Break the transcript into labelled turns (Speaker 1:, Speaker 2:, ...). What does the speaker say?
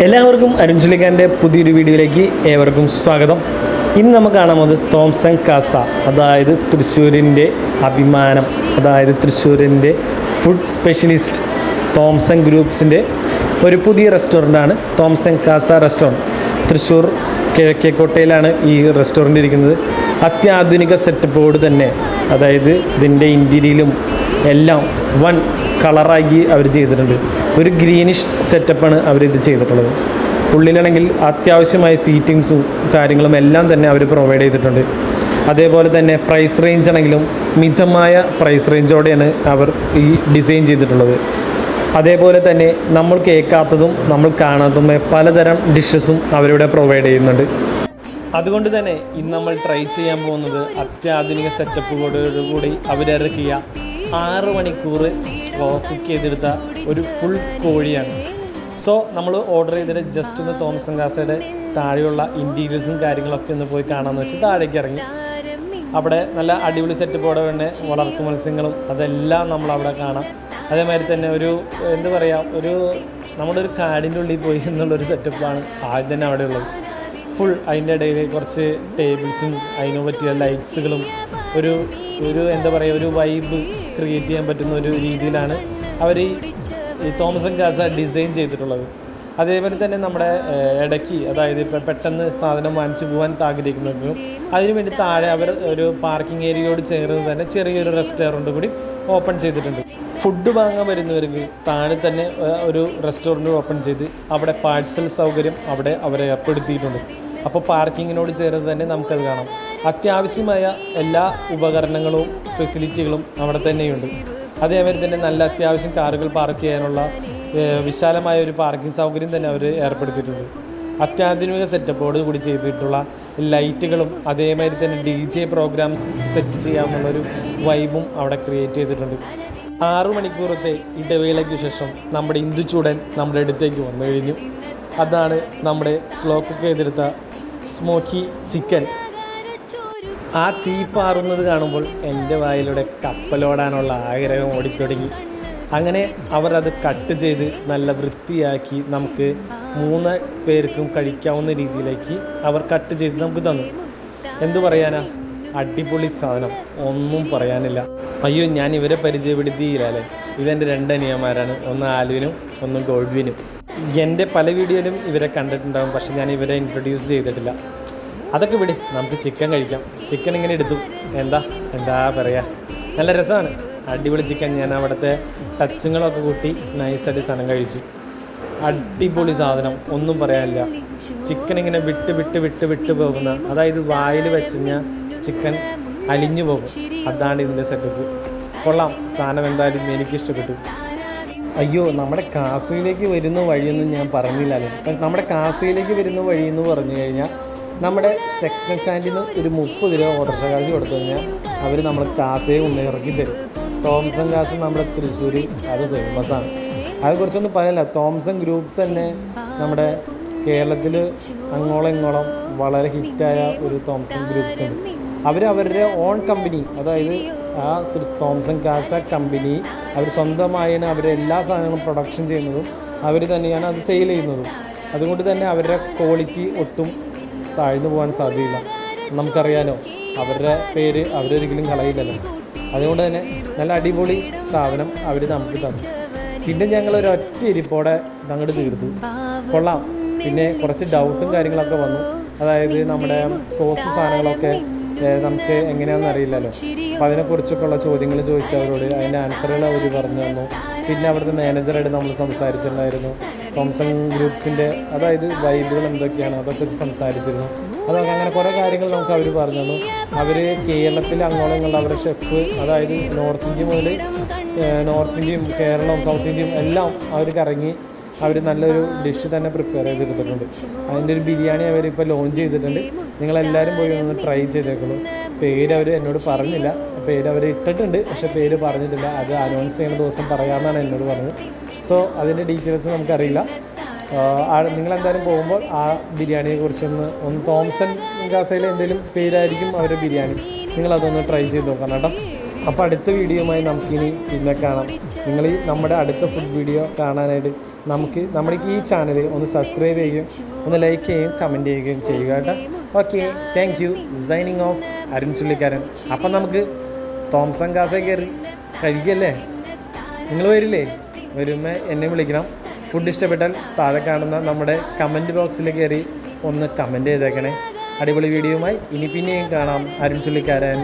Speaker 1: എല്ലാവർക്കും അരുൺചുലിക്കാൻ്റെ പുതിയൊരു വീഡിയോയിലേക്ക് ഏവർക്കും സ്വാഗതം. ഇന്ന് നമുക്ക് കാണാൻ പോകുന്നത് തോംസൺ കാസ, അതായത് തൃശ്ശൂരിൻ്റെ അഭിമാനം, അതായത് തൃശ്ശൂരിൻ്റെ ഫുഡ് സ്പെഷ്യലിസ്റ്റ് തോംസൺ ഗ്രൂപ്പ്സിൻ്റെ ഒരു പുതിയ റെസ്റ്റോറൻ്റാണ് തോംസൺ കാസ റെസ്റ്റോറൻറ്റ്. തൃശ്ശൂർ കിഴക്കേക്കോട്ടയിലാണ് ഈ റെസ്റ്റോറൻറ്റ് ഇരിക്കുന്നത്. അത്യാധുനിക സെറ്റപ്പോട് തന്നെ, അതായത് ഇതിൻ്റെ ഇൻറ്റീരിയലും എല്ലാം വൺ കളറാക്കി അവർ ചെയ്തിട്ടുണ്ട്. ഒരു ഗ്രീനിഷ് സെറ്റപ്പാണ് അവരിത് ചെയ്തിട്ടുള്ളത്. ഉള്ളിലാണെങ്കിൽ അത്യാവശ്യമായ സീറ്റിങ്സും കാര്യങ്ങളും എല്ലാം തന്നെ അവർ പ്രൊവൈഡ് ചെയ്തിട്ടുണ്ട്. അതേപോലെ തന്നെ പ്രൈസ് റേഞ്ച് ആണെങ്കിലും മിതമായ പ്രൈസ് റേഞ്ചോടെയാണ് അവർ ഈ ഡിസൈൻ ചെയ്തിട്ടുള്ളത്. അതേപോലെ തന്നെ നമ്മൾ കേൾക്കാത്തതും നമ്മൾ കാണാത്തതുമായ പലതരം ഡിഷസും അവരിവിടെ പ്രൊവൈഡ് ചെയ്യുന്നുണ്ട്. അതുകൊണ്ട് തന്നെ ഇന്ന് നമ്മൾ ട്രൈ ചെയ്യാൻ പോകുന്നത് അത്യാധുനിക സെറ്റപ്പോടുകൂടി അവരിറക്കിയ 6 മണിക്കൂർ സ്ലോ കുക്ക് ചെയ്തെടുത്ത ഒരു ഫുൾ കോഴിയാണ്. സോ നമ്മൾ ഓർഡർ ചെയ്തിട്ട് ജസ്റ്റ് ഒന്ന് തോംസൺ കാസയുടെ താഴെയുള്ള ഇൻറ്റീരിയേഴ്സും കാര്യങ്ങളൊക്കെ ഒന്ന് പോയി കാണാമെന്ന് വെച്ച് താഴേക്ക് ഇറങ്ങി. അവിടെ നല്ല അടിപൊളി സെറ്റപ്പോടെ തന്നെ വളർത്തു മത്സ്യങ്ങളും അതെല്ലാം നമ്മളവിടെ കാണാം. അതേമാതിരി തന്നെ ഒരു എന്താ പറയുക, നമ്മുടെ ഒരു കാടിൻ്റെ ഉള്ളിൽ പോയി എന്നുള്ളൊരു സെറ്റപ്പാണ് ആദ്യം തന്നെ അവിടെ ഉള്ളത്. ഫുൾ അതിൻ്റെ ഇടയിൽ കുറച്ച് ടേബിൾസും അതിന് പറ്റിയ ലൈറ്റ്സുകളും ഒരു എന്താ പറയുക, ഒരു വൈബ് ക്രിയേറ്റ് ചെയ്യാൻ പറ്റുന്ന ഒരു രീതിയിലാണ് അവർ ഈ തോംസൺ കാസ ഡിസൈൻ ചെയ്തിട്ടുള്ളത്. അതേപോലെ തന്നെ നമ്മുടെ ഇടയ്ക്ക്, അതായത് ഇപ്പോൾ പെട്ടെന്ന് സാധനം വാങ്ങിച്ചു പോകാൻ ആഗ്രഹിക്കുന്നവരും അതിനു വേണ്ടി താഴെ അവർ ഒരു പാർക്കിംഗ് ഏരിയയോട് ചേർന്ന് തന്നെ ചെറിയൊരു റെസ്റ്റോറൻറ്റ് കൂടി ഓപ്പൺ ചെയ്തിട്ടുണ്ട്. ഫുഡ് വാങ്ങാൻ വരുന്നവർക്ക് താഴെ തന്നെ ഒരു റെസ്റ്റോറൻറ്റ് ഓപ്പൺ ചെയ്ത് അവിടെ പാഴ്സൽ സൗകര്യം അവിടെ അവരെ ഏർപ്പെടുത്തിയിട്ടുണ്ട്. അപ്പോൾ പാർക്കിങ്ങിനോട് ചേർന്ന് തന്നെ നമുക്കത് കാണാം. അത്യാവശ്യമായ എല്ലാ ഉപകരണങ്ങളും ഫെസിലിറ്റികളും അവിടെ തന്നെയുണ്ട്. അതേമാതിരി തന്നെ നല്ല അത്യാവശ്യം കാറുകൾ പാർക്ക് ചെയ്യാനുള്ള വിശാലമായ ഒരു പാർക്കിംഗ് സൗകര്യം തന്നെ അവർ ഏർപ്പെടുത്തിയിട്ടുണ്ട്. അത്യാധുനിക സെറ്റപ്പോട് കൂടി ചെയ്തിട്ടുള്ള ലൈറ്റുകളും അതേമാതിരി തന്നെ DJ പ്രോഗ്രാംസ് സെറ്റ് ചെയ്യാമെന്നുള്ളൊരു വൈബും അവിടെ ക്രിയേറ്റ് ചെയ്തിട്ടുണ്ട്. 6 മണിക്കൂറത്തെ ഇടവേളയ്ക്ക് ശേഷം നമ്മുടെ ഇന്ദുചൂടൻ നമ്മുടെ അടുത്തേക്ക് വന്നു കഴിഞ്ഞു. അതാണ് നമ്മുടെ സ്ലോ കുക്ക് ചെയ്തെടുത്ത സ്മോക്കി ചിക്കൻ. ആ തീ പാറുന്നത് കാണുമ്പോൾ എൻ്റെ വായിലൂടെ കപ്പലോടാനുള്ള ആഗ്രഹം ഓടിത്തുടങ്ങി. അങ്ങനെ അവർ അത് കട്ട് ചെയ്ത് നല്ല വൃത്തിയാക്കി നമുക്ക് 3 പേർക്കും കഴിക്കാവുന്ന രീതിയിലേക്ക് അവർ കട്ട് ചെയ്ത് നമുക്ക് തന്നു. എന്തു പറയാനാ, അടിപൊളി സാധനം, ഒന്നും പറയാനില്ല. അയ്യോ, ഞാൻ ഇവരെ പരിചയപ്പെടുത്തിയില്ലേ. ഇതെൻ്റെ 2 അനിയന്മാരാണ്, ഒന്ന് ആൽവിനും ഒന്ന് ഗോൾഡ്വിനും. എൻ്റെ പല വീഡിയോയിലും ഇവരെ കണ്ടിട്ടുണ്ടാകും, പക്ഷെ ഞാൻ ഇവരെ ഇൻട്രൊഡ്യൂസ് ചെയ്തിട്ടില്ല. അതൊക്കെ വിട്, നമുക്ക് ചിക്കൻ കഴിക്കാം. ചിക്കൻ ഇങ്ങനെ എടുത്തു, എന്താ പറയുക, നല്ല രസമാണ്, അടിപൊളി ചിക്കൻ. ഞാൻ അവിടുത്തെ ടച്ചുകളൊക്കെ കൂട്ടി നൈസായിട്ട് സാധനം കഴിച്ചു. അടിപൊളി സാധനം, ഒന്നും പറയാനില്ല. ചിക്കൻ ഇങ്ങനെ വിട്ട് പോകുന്ന, അതായത് വായിൽ വെച്ച് കഴിഞ്ഞാൽ ചിക്കൻ അലിഞ്ഞു പോകും. അതാണ് ഇതിൻ്റെ സെറ്റപ്പ്. കൊള്ളാം സാധനം, എന്തായാലും എനിക്കിഷ്ടപ്പെട്ടു. അയ്യോ, നമ്മുടെ കാസയിലേക്ക് വരുന്ന വഴിയൊന്നും ഞാൻ പറഞ്ഞില്ലല്ലോ. നമ്മുടെ കാസയിലേക്ക് വരുന്ന വഴി എന്ന് പറഞ്ഞു കഴിഞ്ഞാൽ നമ്മുടെ സെക്കൻഡ് സ്റ്റാൻഡിൽ നിന്ന് ഒരു 30 രൂപ ഓട്ടോറിക്ഷ കാശ് കൊടുത്തു കഴിഞ്ഞാൽ അവർ നമ്മൾ കാസയെ ഒന്ന് ഇറക്കി തരും. തോംസൺ കാസ നമ്മുടെ തൃശ്ശൂർ അത് ഫേമസാണ്. അതിനെക്കുറിച്ചൊന്നും പറയാനില്ല. തോംസൺ ഗ്രൂപ്പ്സ് തന്നെ നമ്മുടെ കേരളത്തിൽ അങ്ങോളം ഇങ്ങോളം വളരെ ഹിറ്റായ ഒരു തോംസൺ ഗ്രൂപ്പ്സ് ഉണ്ട്. അവരുടെ ഓൺ കമ്പനി, അതായത് ആ തോംസൺ കാസ കമ്പനി അവർ സ്വന്തമായാണ് അവരുടെ എല്ലാ സാധനങ്ങളും പ്രൊഡക്ഷൻ ചെയ്യുന്നതും അവർ തന്നെയാണ് അത് സെയിൽ ചെയ്യുന്നതും. അതുകൊണ്ട് തന്നെ അവരുടെ ക്വാളിറ്റി ഒട്ടും താഴ്ന്നു പോകാൻ സാധ്യതയില്ല. നമുക്കറിയാലോ, അവരുടെ പേര് അവരൊരിക്കലും കളയില്ലല്ലോ. അതുകൊണ്ട് തന്നെ നല്ല അടിപൊളി സാധനം അവർ നമുക്ക് തന്നു. പിന്നെ ഞങ്ങൾ ഒരൊറ്റ ഇരിപ്പോടെ അങ്ങോട്ട് തീർത്തു. കൊള്ളാം. പിന്നെ കുറച്ച് ഡൗട്ടും കാര്യങ്ങളൊക്കെ വന്നു. അതായത് നമ്മുടെ സോസ് സാധനങ്ങളൊക്കെ നമുക്ക് എങ്ങനെയാണെന്ന് അറിയില്ലല്ലോ. അപ്പോൾ അതിനെക്കുറിച്ചൊക്കെ ഉള്ള ചോദ്യങ്ങൾ ചോദിച്ചവരോട് അതിൻ്റെ ആൻസറുകൾ അവർ പറഞ്ഞു തന്നു. പിന്നെ അവിടുത്തെ മാനേജറായിട്ട് നമ്മൾ സംസാരിച്ചിട്ടുണ്ടായിരുന്നു. തോംസൺ ഗ്രൂപ്പ്സിൻ്റെ അതായത് വൈബുകൾ എന്തൊക്കെയാണ് അതൊക്കെ സംസാരിച്ചിരുന്നു. അതൊക്കെ അങ്ങനെ കുറേ കാര്യങ്ങൾ നമുക്ക് അവർ പറഞ്ഞു തന്നു. അവർ കേരളത്തിൽ അങ്ങോളം ഇങ്ങോളം അവരുടെ ഷെഫ്, അതായത് നോർത്ത് ഇന്ത്യ മുതൽ നോർത്ത് ഇന്ത്യയും കേരളവും സൗത്ത് ഇന്ത്യയും എല്ലാം അവർ കറങ്ങി അവർ നല്ലൊരു ഡിഷ് തന്നെ പ്രിപ്പയർ ചെയ്തെടുത്തിട്ടുണ്ട്. അതിൻ്റെ ഒരു ബിരിയാണി അവരിപ്പോൾ ലോഞ്ച് ചെയ്തിട്ടുണ്ട്. നിങ്ങളെല്ലാവരും പോയി ഒന്ന് ട്രൈ ചെയ്തേക്കുള്ളൂ. പേര് അവർ എന്നോട് പറഞ്ഞില്ല, പേര് അവർ ഇട്ടിട്ടുണ്ട്, പക്ഷേ പേര് പറഞ്ഞിട്ടില്ല. അത് അനൗൺസ് ചെയ്യുന്ന ദിവസം പറയാമെന്നാണ് എന്നോട് പറഞ്ഞത്. സോ അതിൻ്റെ ഡീറ്റെയിൽസ് നമുക്കറിയില്ല. നിങ്ങളെന്തായാലും പോകുമ്പോൾ ആ ബിരിയാണിയെ കുറിച്ചൊന്ന് തോംസൺ കാസയിലെ എന്തെങ്കിലും പേരായിരിക്കും അവരുടെ ബിരിയാണി, നിങ്ങളതൊന്ന് ട്രൈ ചെയ്ത് നോക്കണം കേട്ടോ. അപ്പോൾ അടുത്ത വീഡിയോയുമായി നമുക്കിനി പിന്നെ കാണാം. നിങ്ങൾ നമ്മുടെ അടുത്ത ഫുഡ് വീഡിയോ കാണാനായിട്ട് നമുക്ക് നമ്മുടെ ഈ ചാനൽ ഒന്ന് സബ്സ്ക്രൈബ് ചെയ്യുകയും ഒന്ന് ലൈക്ക് ചെയ്യുകയും കമൻറ്റ് ചെയ്യുകയും ചെയ്യുക കേട്ടോ. Okay, thank you. Signing off Arun Chullikkaran. അപ്പം നമുക്ക് തോംസൺ കാസ കയറി കഴിക്കല്ലേ? നിങ്ങൾ വരില്ലേ? വരുമ്പോൾ എന്നെ വിളിക്കണം. ഫുഡ് ഇഷ്ടപ്പെട്ടാൽ താഴെ കാണുന്ന നമ്മുടെ കമൻറ്റ് ബോക്സിൽ കയറി ഒന്ന് കമൻറ്റ് ചെയ്തേക്കണേ. അടിപൊളി വീഡിയോയുമായി ഇനി പിന്നെയും കാണാം. അരുൺ ചുള്ളിക്കാരൻ.